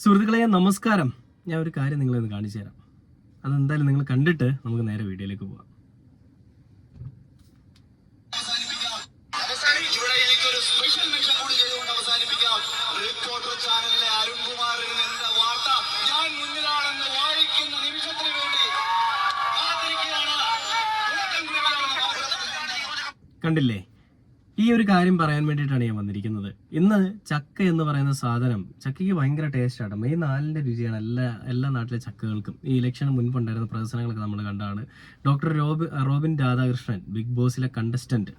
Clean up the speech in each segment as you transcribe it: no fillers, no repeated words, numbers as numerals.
സുഹൃത്തുക്കളെ നമസ്കാരം. ഞാൻ ഒരു കാര്യം നിങ്ങളെ കാണിച്ചു തരാം. അതെന്തായാലും നിങ്ങൾ കണ്ടിട്ട് നമുക്ക് നേരെ വീഡിയോയിലേക്ക് പോകാം. കണ്ടില്ലേ? ഈ ഒരു കാര്യം പറയാൻ വേണ്ടിയിട്ടാണ് ഞാൻ വന്നിരിക്കുന്നത്. ഇന്ന് ചക്ക എന്ന് പറയുന്ന സാധനം, ചക്കയ്ക്ക് ഭയങ്കര ടേസ്റ്റാണ്. മെയ് 4-ന്റെ രുചിയാണ് എല്ലാ നാട്ടിലെ ചക്കകൾക്കും. ഈ ഇലക്ഷന് മുൻപുണ്ടായിരുന്ന പ്രദർശനങ്ങളൊക്കെ നമ്മൾ കണ്ടാണ്. ഡോക്ടർ റോബിൻ രാധാകൃഷ്ണൻ, ബിഗ് ബോസിലെ കണ്ടസ്റ്റന്റ്,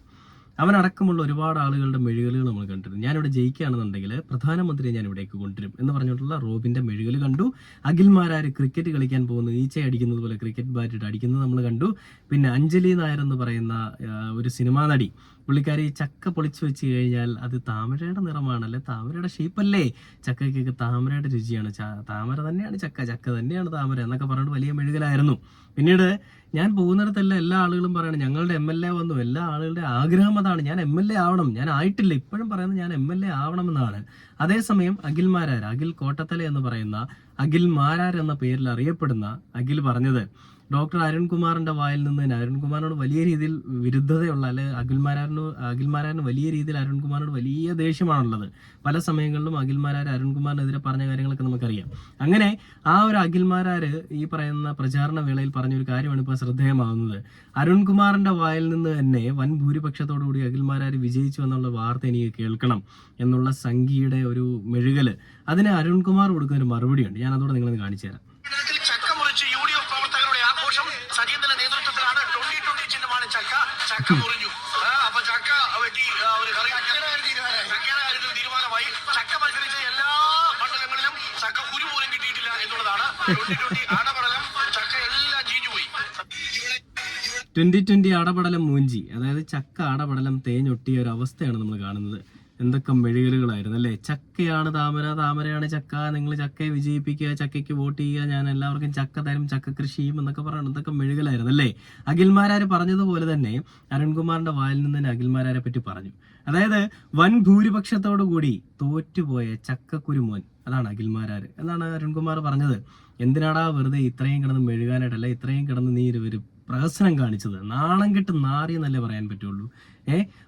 അവനടക്കമുള്ള ഒരുപാട് ആളുകളുടെ മെഴുകലുകൾ നമ്മൾ കണ്ടിരുന്നു. ഞാനിവിടെ ജയിക്കുകയാണെന്നുണ്ടെങ്കിൽ പ്രധാനമന്ത്രിയെ ഞാൻ ഇവിടേക്ക് കൊണ്ടുവരും എന്ന് പറഞ്ഞിട്ടുള്ള റോബിന്റെ മെഴുകൽ കണ്ടു. അഖിൽമാരാർ ക്രിക്കറ്റ് കളിക്കാൻ പോകുന്നു, ഈച്ച അടിക്കുന്നത് പോലെ ക്രിക്കറ്റ് ബാറ്റിട്ട് അടിക്കുന്നത് നമ്മൾ കണ്ടു. പിന്നെ അഞ്ജലി നായർ എന്ന് പറയുന്ന ഒരു സിനിമാ നടി, പുള്ളിക്കാരി ചക്ക പൊളിച്ചു വെച്ച് കഴിഞ്ഞാൽ അത് താമരയുടെ നിറമാണല്ലേ, താമരയുടെ ഷേപ്പല്ലേ, ചക്കയ്ക്കൊക്കെ താമരയുടെ രുചിയാണ്, താമര തന്നെയാണ് ചക്ക തന്നെയാണ് താമര എന്നൊക്കെ പറഞ്ഞിട്ട് വലിയ മെഴുകലായിരുന്നു. പിന്നീട് ഞാൻ പോകുന്നിടത്തെല്ലാം എല്ലാ ആളുകളും പറയണം ഞങ്ങളുടെ MLA വന്നു, എല്ലാ ആളുകളുടെ ആഗ്രഹം അതാണ്, ഞാൻ MLA ആവണം, ഞാൻ ആയിട്ടില്ല, ഇപ്പോഴും പറയുന്നത് ഞാൻ MLA ആവണമെന്നാണ്. അതേസമയം അഖിൽ കോട്ടത്തല എന്ന് പറയുന്ന അഖിൽ മാരാർ എന്ന പേരിൽ അറിയപ്പെടുന്ന അഖിൽ പറഞ്ഞത് ഡോക്ടർ അരുൺകുമാറിന്റെ വായിൽ നിന്ന് തന്നെ അരുൺകുമാറിനോട് വലിയ രീതിയിൽ വിരുദ്ധതയുള്ള, അല്ലെ അഖിൽമാരാറിന് വലിയ രീതിയിൽ അരുൺകുമാറിനോട് വലിയ ദേഷ്യമാണുള്ളത്. പല സമയങ്ങളിലും അഖിൽമാരാർ അരുൺകുമാറിനെതിരെ പറഞ്ഞ കാര്യങ്ങളൊക്കെ നമുക്കറിയാം. അങ്ങനെ ആ ഒരു അഖിൽമാരാര് ഈ പറയുന്ന പ്രചാരണ വേളയിൽ പറഞ്ഞൊരു കാര്യമാണ് ഇപ്പോൾ ശ്രദ്ധേയമാകുന്നത്. അരുൺകുമാറിന്റെ വായിൽ നിന്ന് തന്നെ വൻ ഭൂരിപക്ഷത്തോടുകൂടി അഖിൽമാരാർ വിജയിച്ചു എന്നുള്ള വാർത്ത എനിക്ക് കേൾക്കണം എന്നുള്ള സംഘിയുടെ ഒരു മെഴുകല്, അതിന് അരുൺകുമാർ കൊടുക്കുന്ന ഒരു മറുപടിയുണ്ട്. ഞാൻ അതോടെ നിങ്ങളൊന്ന് കാണിച്ചു തരാം. സജീന്ദ്രന്റെ നേതൃത്വത്തിലാണ് 2020 ചിഹ്നമാണ് ചക്ക മുറിഞ്ഞു. അപ്പൊ ചക്ക വെട്ടി ഒരു കാര്യത്തിൽ തീരുമാനമായി. ചക്ക മത്സരിച്ച എല്ലാ മണ്ഡലങ്ങളിലും ചക്ക കുരു പോലും കിട്ടിയിട്ടില്ല എന്നുള്ളതാണ്. 2020 അടപടലം, ചക്ക എല്ലാം ചീഞ്ഞുപോയി. 2020 അടപടലം മൂഞ്ചി, അതായത് ചക്ക അടപടലം തേഞ്ഞൊട്ടിയ ഒരു അവസ്ഥയാണ് നമ്മൾ കാണുന്നത്. എന്തൊക്കെ മെഴുകലുകളായിരുന്നു അല്ലേ. ചക്കയാണ് താമര, താമരയാണ് ചക്ക, നിങ്ങൾ ചക്കയെ വിജയിപ്പിക്കുക, ചക്കയ്ക്ക് വോട്ട് ചെയ്യുക, ഞാൻ എല്ലാവർക്കും ചക്ക തരും, ചക്ക കൃഷി ചെയ്യും എന്നൊക്കെ പറയണം. എന്തൊക്കെ മെഴുകലായിരുന്നു അല്ലേ. അഖിൽമാരാര് പറഞ്ഞതുപോലെ തന്നെ അരുൺകുമാറിന്റെ വായിൽ നിന്ന് തന്നെ അഖിൽമാരാരെ പറ്റി പറഞ്ഞു. അതായത് വൻ ഭൂരിപക്ഷത്തോടു കൂടി തോറ്റുപോയ ചക്കക്കുരുമോൻ, അതാണ് അഖിൽമാരാര് എന്നാണ് അരുൺകുമാർ പറഞ്ഞത്. എന്തിനാടാ വെറുതെ ഇത്രയും കിടന്ന് മെഴുകാനായിട്ടല്ല, ഇത്രയും കിടന്ന് നീ ഒരു പ്രഹസനം കാണിച്ചത്, നാണം കെട്ട് നാറി എന്നല്ലേ പറയാൻ പറ്റുള്ളൂ.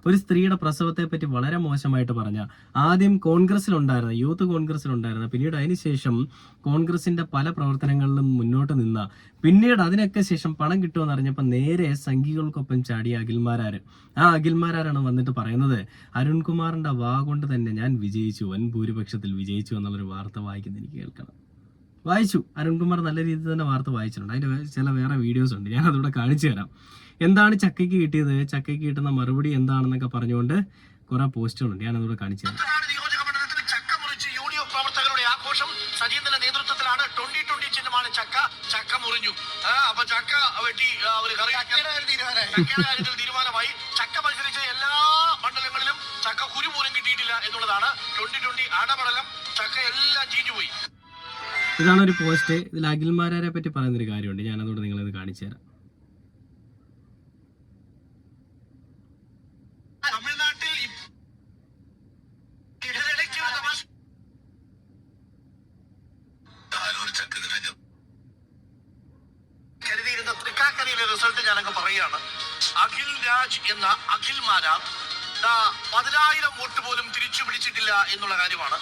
ഒരു സ്ത്രീയുടെ പ്രസവത്തെ പറ്റി വളരെ മോശമായിട്ട് പറഞ്ഞ, ആദ്യം കോൺഗ്രസിലുണ്ടായിരുന്ന, യൂത്ത് കോൺഗ്രസിലുണ്ടായിരുന്ന, പിന്നീട് അതിനുശേഷം കോൺഗ്രസിന്റെ പല പ്രവർത്തനങ്ങളിലും മുന്നോട്ട് നിന്ന, പിന്നീട് അതിനൊക്കെ ശേഷം പണം കിട്ടുമെന്ന് അറിഞ്ഞപ്പോൾ നേരെ സംഘികൾക്കൊപ്പം ചാടിയ അഖിൽമാരാര്, ആ അഖിൽമാരാരാണ് വന്നിട്ട് പറയുന്നത് അരുൺകുമാറിന്റെ വാ കൊണ്ട് തന്നെ ഞാൻ വിജയിച്ചു, വൻ ഭൂരിപക്ഷത്തിൽ വിജയിച്ചു എന്നുള്ളൊരു വാർത്ത വായിക്കുന്നത് എനിക്ക് കേൾക്കണം. വായിച്ചു, അരുൺകുമാർ നല്ല രീതിയിൽ തന്നെ വാർത്ത വായിച്ചിട്ടുണ്ട്. അതിന്റെ ചില വേറെ വീഡിയോസ് ഉണ്ട്, ഞാൻ അതോടെ കാണിച്ചു തരാം. എന്താണ് ചക്കയ്ക്ക് കിട്ടിയത്, ചക്കയ്ക്ക് കിട്ടുന്ന മറുപടി എന്താണെന്നൊക്കെ പറഞ്ഞുകൊണ്ട് കുറെ പോസ്റ്റുകളുണ്ട്, ഞാൻ അതോടെ കാണിച്ചു തരാം. സജീന്ദ്രന്റെ നേതൃത്വത്തിലാണ് 2020 ചിഹ്നമാണ് ചക്ക മുറിഞ്ഞു. അപ്പൊ ചക്ക വെട്ടി ഒരു കാര്യത്തിൽ തീരുമാനമായി. ചക്ക മത്സരിച്ച എല്ലാ മണ്ഡലങ്ങളിലും ചക്ക കുരു പോലും കിട്ടിയിട്ടില്ല എന്നുള്ളതാണ്. 2020 അടപടലം, ചക്ക എല്ലാം ചീഞ്ഞുപോയി. ഇതാണ് ഒരു പോസ്റ്റ്. ഇതിൽ അഖിൽമാരാരെ പറ്റി പറയുന്നൊരു കാര്യമുണ്ട്, ഞാൻ അതോടെ നിങ്ങളിത് കാണിച്ചു തരാം. തമിഴ്നാട്ടിൽ കരുതിയിരുന്ന തൃക്കാക്കരയിലെ റിസൾട്ട് ഞാനൊക്കെ പറയുകയാണ്. അഖിൽ രാജ് എന്ന അഖിൽമാരാർ 10,000 വോട്ട് പോലും തിരിച്ചു പിടിച്ചിട്ടില്ല എന്നുള്ള കാര്യമാണ്.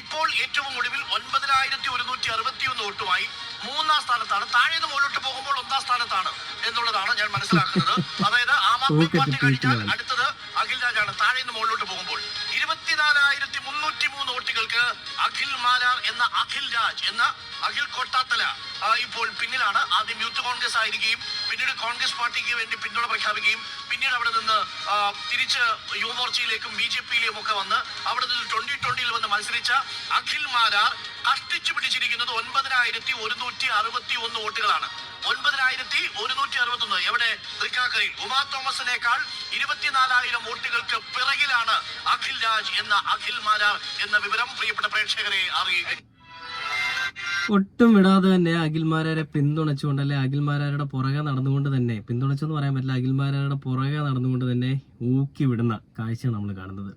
ഇപ്പോൾ ഏറ്റവും ഒടുവിൽ 9,161 വോട്ടുമായി 3-ാം സ്ഥാനത്താണ്. താഴേന്ന് മുകളിലോട്ട് പോകുമ്പോൾ 1-ാം സ്ഥാനത്താണ് എന്നുള്ളതാണ് ഞാൻ മനസ്സിലാക്കുന്നത്. അതായത് ആം ആദ്മി പാർട്ടി കഴിഞ്ഞാൽ അടുത്തത് അഖിൽ രാജാണ് താഴേന്ന് മുകളിലോട്ട് പോകുമ്പോൾ. 24,303 വോട്ടുകൾക്ക് അഖിൽ മാരാർ എന്ന അഖിൽ രാജ് എന്ന അഖിൽ കോട്ടാത്തല ഇപ്പോൾ പിന്നിലാണ്. ആദ്യം യൂത്ത് കോൺഗ്രസ് ആയിരിക്കുകയും പിന്നീട് കോൺഗ്രസ് പാർട്ടിക്ക് വേണ്ടി പിന്തുണ പ്രഖ്യാപിക്കുകയും പിന്നീട് അവിടെ നിന്ന് തിരിച്ച് യുവമോർച്ചയിലേക്കും BJPയിലേക്കും ഒക്കെ വന്ന് അവിടെ നിന്ന് 2020 വന്ന് മത്സരിച്ച അഖിൽ മാരാർ കഷ്ടിച്ചു പിടിച്ചിരിക്കുന്നത് 9,161 വോട്ടുകളാണ്. 9,161 എവിടെ? തൃക്കാക്കരയിൽ. ഉമാ തോമസിനേക്കാൾ 24,000 വോട്ടുകൾക്ക് പിറകിലാണ് അഖിൽ രാജ് എന്ന അഖിൽ മാരാർ എന്ന വിവരം പ്രിയപ്പെട്ട പ്രേക്ഷകരെ അറിയുക. ഒട്ടും വിടാതെ തന്നെ അഖിൽമാരാരെ പിന്തുണച്ചുകൊണ്ട്, അല്ലെ അഖിൽമാരാരുടെ പുറകെ നടന്നുകൊണ്ട് തന്നെ, പിന്തുണച്ചെന്ന് പറയാൻ പറ്റില്ല, അഖിൽമാരാരുടെ പുറകെ നടന്നുകൊണ്ട് തന്നെ ഊക്കി വിടുന്ന കാഴ്ചയാണ് നമ്മൾ കാണുന്നത്.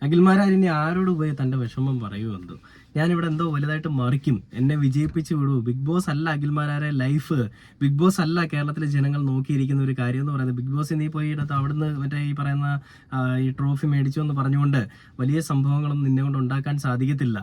അഖിൽമാരാർ ഇനി ആരോട് പോയി തന്റെ വിഷമം പറയുമെന്തോ. ഞാനിവിടെ എന്തോ വലുതായിട്ട് മറിക്കും, എന്നെ വിജയിപ്പിച്ചു വിടൂ, ബിഗ് ബോസ് അല്ല അഖിൽമാരാരെ ലൈഫ്, ബിഗ് ബോസ് അല്ല കേരളത്തിലെ ജനങ്ങൾ നോക്കിയിരിക്കുന്ന ഒരു കാര്യം എന്ന് പറയുന്നത്. ബിഗ് ബോസ് നീ പോയി ഇടത്ത് അവിടുന്ന് മറ്റേ ഈ പറയുന്ന ഈ ട്രോഫി മേടിച്ചു എന്ന് പറഞ്ഞുകൊണ്ട് വലിയ സംഭവങ്ങളൊന്നും നിന്നെ കൊണ്ട് ഉണ്ടാക്കാൻ സാധിക്കത്തില്ല.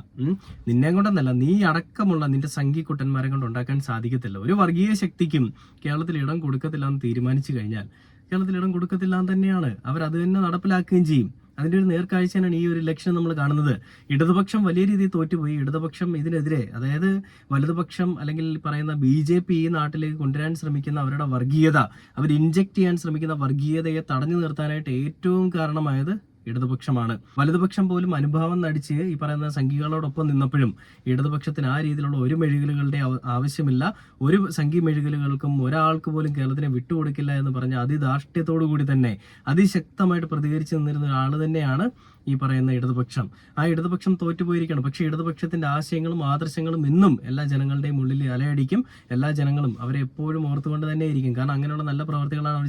നിന്നെ കൊണ്ടെന്നല്ല, നീ അടക്കമുള്ള നിന്റെ സംഘിക്കുട്ടന്മാരെ കൊണ്ട് ഉണ്ടാക്കാൻ സാധിക്കത്തില്ല. ഒരു വർഗീയ ശക്തിക്കും കേരളത്തിൽ ഇടം കൊടുക്കത്തില്ല എന്ന് തീരുമാനിച്ചു കഴിഞ്ഞാൽ കേരളത്തിൽ ഇടം കൊടുക്കത്തില്ല എന്ന് തന്നെയാണ്. അവരത് തന്നെ നടപ്പിലാക്കുകയും ചെയ്യും. അതിന്റെ ഒരു നേർക്കാഴ്ചയാണ് ഈ ഒരു ഇലക്ഷൻ നമ്മൾ കാണുന്നത്. ഇടതുപക്ഷം വലിയ രീതിയിൽ തോറ്റുപോയി. ഇടതുപക്ഷം ഇതിനെതിരെ, അതായത് വലതുപക്ഷം അല്ലെങ്കിൽ പറയുന്ന BJP ഈ നാട്ടിലേക്ക് കൊണ്ടുവരാൻ ശ്രമിക്കുന്ന അവരുടെ വർഗീയത, അവർ ഇൻജെക്ട് ചെയ്യാൻ ശ്രമിക്കുന്ന വർഗീയതയെ തടഞ്ഞു നിർത്താനായിട്ട് ഏറ്റവും കാരണമായത് ഇടതുപക്ഷമാണ്. വലതുപക്ഷം പോലും അനുഭാവം നടിച്ച് ഈ പറയുന്ന സംഘികളോടൊപ്പം നിന്നപ്പോഴും ഇടതുപക്ഷത്തിന് ആ രീതിയിലുള്ള ഒരു മെഴുകലുകളുടെ ആവശ്യമില്ല. ഒരു സംഘി മെഴുകലുകൾക്കും ഒരാൾക്ക് പോലും കേരളത്തിനെ വിട്ടുകൊടുക്കില്ല എന്ന് പറഞ്ഞ അതിദാർഷ്ട്യത്തോടു കൂടി തന്നെ അതിശക്തമായിട്ട് പ്രതികരിച്ചു നിന്നിരുന്ന ഒരാൾ തന്നെയാണ് ഈ പറയുന്ന ഇടതുപക്ഷം. ആ ഇടതുപക്ഷം തോറ്റുപോയിരിക്കണം. പക്ഷെ ഇടതുപക്ഷത്തിന്റെ ആശയങ്ങളും ആദർശങ്ങളും ഇന്നും എല്ലാ ജനങ്ങളുടെയും ഉള്ളിൽ അലയടിക്കും. എല്ലാ ജനങ്ങളും അവരെ എപ്പോഴും ഓർത്തുകൊണ്ട് തന്നെ ഇരിക്കും. കാരണം അങ്ങനെയുള്ള നല്ല പ്രവർത്തികളാണ് അവർ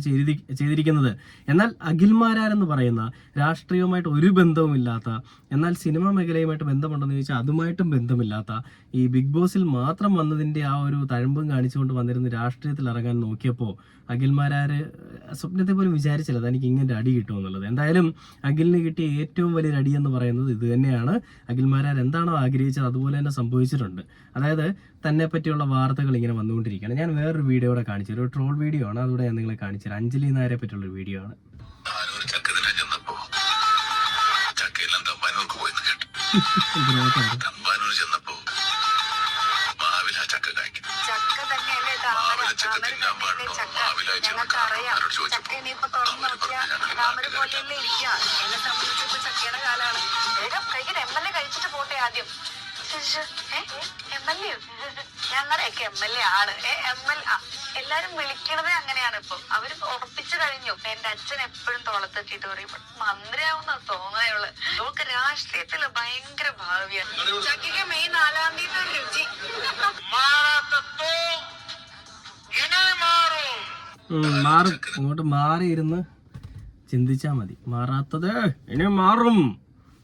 ചെയ്തിരിക്കുന്നത്. എന്നാൽ അഖിൽമാരാരെന്ന് പറയുന്ന രാഷ്ട്രീയവുമായിട്ട് ഒരു ബന്ധവുമില്ലാത്ത, എന്നാൽ സിനിമാ മേഖലയുമായിട്ട് ബന്ധമുണ്ടെന്ന് ചോദിച്ചാൽ അതുമായിട്ടും ബന്ധമില്ലാത്ത, ഈ ബിഗ് ബോസിൽ മാത്രം വന്നതിന്റെ ആ ഒരു തഴമ്പും കാണിച്ചുകൊണ്ട് വന്നിരുന്ന രാഷ്ട്രീയത്തിൽ ഇറങ്ങാൻ നോക്കിയപ്പോൾ അഖിൽമാരാര് സ്വപ്നത്തെ പോലും വിചാരിച്ചില്ല തനിക്ക് ഇങ്ങനെ അടി കിട്ടുമെന്നുള്ളത്. എന്തായാലും അഖിലിന് കിട്ടിയ ഏറ്റവും വലിയൊരു അടി എന്ന് പറയുന്നത് ഇത് തന്നെയാണ്. അഖിൽമാരാർ എന്താണോ ആഗ്രഹിച്ചത് അതുപോലെ തന്നെ സംഭവിച്ചിട്ടുണ്ട്. അതായത് തന്നെ പറ്റിയുള്ള വാർത്തകൾ ഇങ്ങനെ വന്നുകൊണ്ടിരിക്കുകയാണ്. ഞാൻ വേറൊരു വീഡിയോ കൂടെ കാണിച്ചു, ഒരു ട്രോൾ വീഡിയോ ആണ്, അതുകൂടെ ഞാൻ നിങ്ങളെ കാണിച്ചത്. അഞ്ജലി നായരെ പറ്റിയുള്ള വീഡിയോ ആണ്. ഞങ്ങൾക്കറിയാം ചക്ക ഇനിയിപ്പോ തുറന്നു നോക്കിയാൽ താമര പോലെയല്ലേ ഇരിക്കുക. എന്നെ സംബന്ധിച്ചിപ്പോ ചക്കയുടെ കാലാണ്. വേഗം കഴിക്കട്ടെ, MLA കഴിച്ചിട്ട് പോട്ടെ ആദ്യം. MLA ഞങ്ങളുടെയൊക്കെ MLA ആണ്. എല്ലാരും വിളിക്കണതേ അങ്ങനെയാണ്. ഇപ്പൊ അവര് ഉറപ്പിച്ചു കഴിഞ്ഞു. എന്റെ അച്ഛൻ എപ്പോഴും തോളത്തെത്തിയിട്ട് പറയും മന്ത്രിയാവുന്ന തോന്നയുള്ളു. നമുക്ക് രാഷ്ട്രീയത്തില് ഭയങ്കര ഭാവിയാണ്. ചക്കയ്ക്ക് മെയ് 4-ാം തീയതി രുചി മാറും. അങ്ങോട്ട് മാറിയിരുന്ന് ചിന്തിച്ചാ മതി. മാറാത്തത് ഇനി മാറും.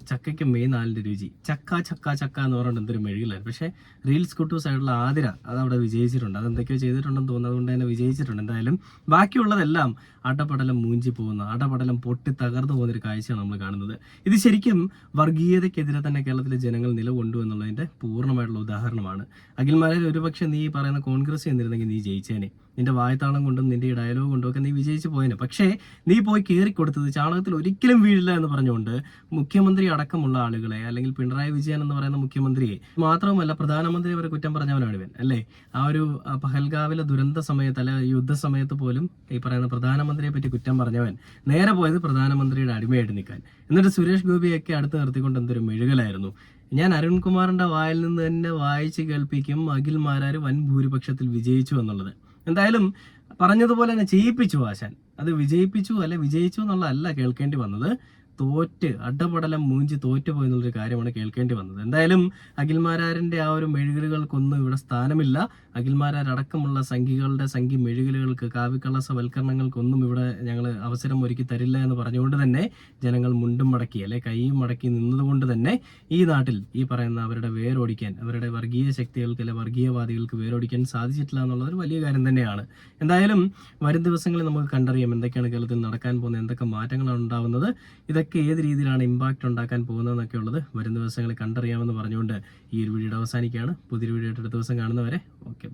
ചക്കയ്ക്ക് മെയ് 4 രുചി. ചക്ക ചക്ക ചക്ക എന്ന് പറഞ്ഞിട്ട് എന്തൊരു മെഴുകില്ലായിരുന്നു. പക്ഷേ റീൽസ് കുട്ടൂസ് ആയിട്ടുള്ള ആതിര അതവിടെ വിജയിച്ചിട്ടുണ്ട്. അതെന്തൊക്കെയോ ചെയ്തിട്ടുണ്ടെന്ന് തോന്നുന്നു, അതുകൊണ്ട് തന്നെ വിജയിച്ചിട്ടുണ്ട്. എന്തായാലും ബാക്കിയുള്ളതെല്ലാം അടപടലം മൂഞ്ചി പോകുന്ന, അടപടലം പൊട്ടി തകർന്നു പോകുന്നൊരു കാഴ്ചയാണ് നമ്മൾ കാണുന്നത്. ഇത് ശരിക്കും വർഗീയതയ്ക്കെതിരെ തന്നെ കേരളത്തിലെ ജനങ്ങൾ നിലകൊണ്ടു എന്നുള്ളതിന്റെ പൂർണ്ണമായിട്ടുള്ള ഉദാഹരണമാണ്. അഖിൽമാരിൽ ഒരുപക്ഷെ നീ പറയുന്ന കോൺഗ്രസ് എന്നിരുന്നെങ്കിൽ നീ ജയിച്ചേനെ. നിന്റെ വായ്ത്താളം കൊണ്ടും നിന്റെ ഈ ഡയലോഗ് കൊണ്ടും ഒക്കെ നീ വിജയിച്ചു പോയേനെ. പക്ഷേ നീ പോയി കയറിക്കൊടുത്തത് ചാണകത്തിൽ ഒരിക്കലും വീഴില്ല എന്ന് പറഞ്ഞുകൊണ്ട് മുഖ്യമന്ത്രി അടക്കമുള്ള ആളുകളെ, അല്ലെങ്കിൽ പിണറായി വിജയൻ എന്ന് പറയുന്ന മുഖ്യമന്ത്രിയെ മാത്രവുമല്ല പ്രധാനമന്ത്രി വരെ കുറ്റം പറഞ്ഞവനാണ് ഇവൻ, അല്ലേ? ആ ഒരു പഹൽഗാവിലെ ദുരന്ത സമയത്ത്, അല്ലെ യുദ്ധസമയത്ത് പോലും ഈ പറയുന്ന പ്രധാനമന്ത്രിയെ പറ്റി കുറ്റം പറഞ്ഞവൻ നേരെ പോയത് പ്രധാനമന്ത്രിയുടെ അടിമയായിട്ട് നിൽക്കാൻ. എന്നിട്ട് സുരേഷ് ഗോപിയൊക്കെ അടുത്ത് നിർത്തിക്കൊണ്ട് എന്തൊരു മെഴുകലായിരുന്നു. ഞാൻ അരുൺകുമാറിന്റെ വായിൽ നിന്ന് തന്നെ വായിച്ച് കേൾപ്പിക്കും അഖിൽമാരാര് വൻ ഭൂരിപക്ഷത്തിൽ വിജയിച്ചു എന്നുള്ളത്. എന്തായാലും പറഞ്ഞതുപോലെ തന്നെ ചെയ്യിപ്പിച്ചു ആശാൻ. അത് വിജയിപ്പിച്ചു അല്ലെ വിജയിച്ചു എന്നുള്ളതല്ല കേൾക്കേണ്ടി വന്നത്. തോറ്റ് അടപടലം മൂഞ്ചി തോറ്റുപോയി എന്നുള്ളൊരു കാര്യമാണ് കേൾക്കേണ്ടി വന്നത്. എന്തായാലും അഖിൽമാരാരിന്റെ ആ ഒരു മെഴുകലുകൾക്കൊന്നും ഇവിടെ സ്ഥാനമില്ല. അഖിൽമാരടക്കമുള്ള സംഘികളുടെ സംഘി മെഴുകലുകൾക്ക്, കാവിക്കള്ളസവൽക്കരണങ്ങൾക്കൊന്നും ഇവിടെ ഞങ്ങൾ അവസരം ഒരുക്കി തരില്ല എന്ന് പറഞ്ഞുകൊണ്ട് തന്നെ ജനങ്ങൾ മുണ്ടും മടക്കി അല്ലെ കൈയും മടക്കി നിന്നതുകൊണ്ട് തന്നെ ഈ നാട്ടിൽ ഈ പറയുന്ന അവരുടെ വേരോടിക്കാൻ, അവരുടെ വർഗീയ ശക്തികൾക്ക് അല്ലെ വർഗീയവാദികൾക്ക് വേരോടിക്കാൻ സാധിച്ചിട്ടില്ല എന്നുള്ളത് ഒരു വലിയ കാര്യം തന്നെയാണ്. എന്തായാലും വരും ദിവസങ്ങളിൽ നമുക്ക് കണ്ടറിയാം എന്തൊക്കെയാണ് കേരളത്തിൽ നടക്കാൻ പോകുന്നത്, എന്തൊക്കെ മാറ്റങ്ങളാണ് ഉണ്ടാവുന്നത്, ഇതൊക്കെ ഏത് രീതിയിലാണ് ഇമ്പാക്റ്റ് ഉണ്ടാക്കാൻ പോകുന്നതെന്നൊക്കെ ഉള്ളത് വരും ദിവസങ്ങളിൽ കണ്ടറിയാമെന്ന് പറഞ്ഞുകൊണ്ട് ഈ ഒരു വീഡിയോ അവസാനിക്കുകയാണ്. പുതിയൊരു വീഡിയോ അടുത്ത ദിവസം കാണുന്നവരെ ഓക്കെ.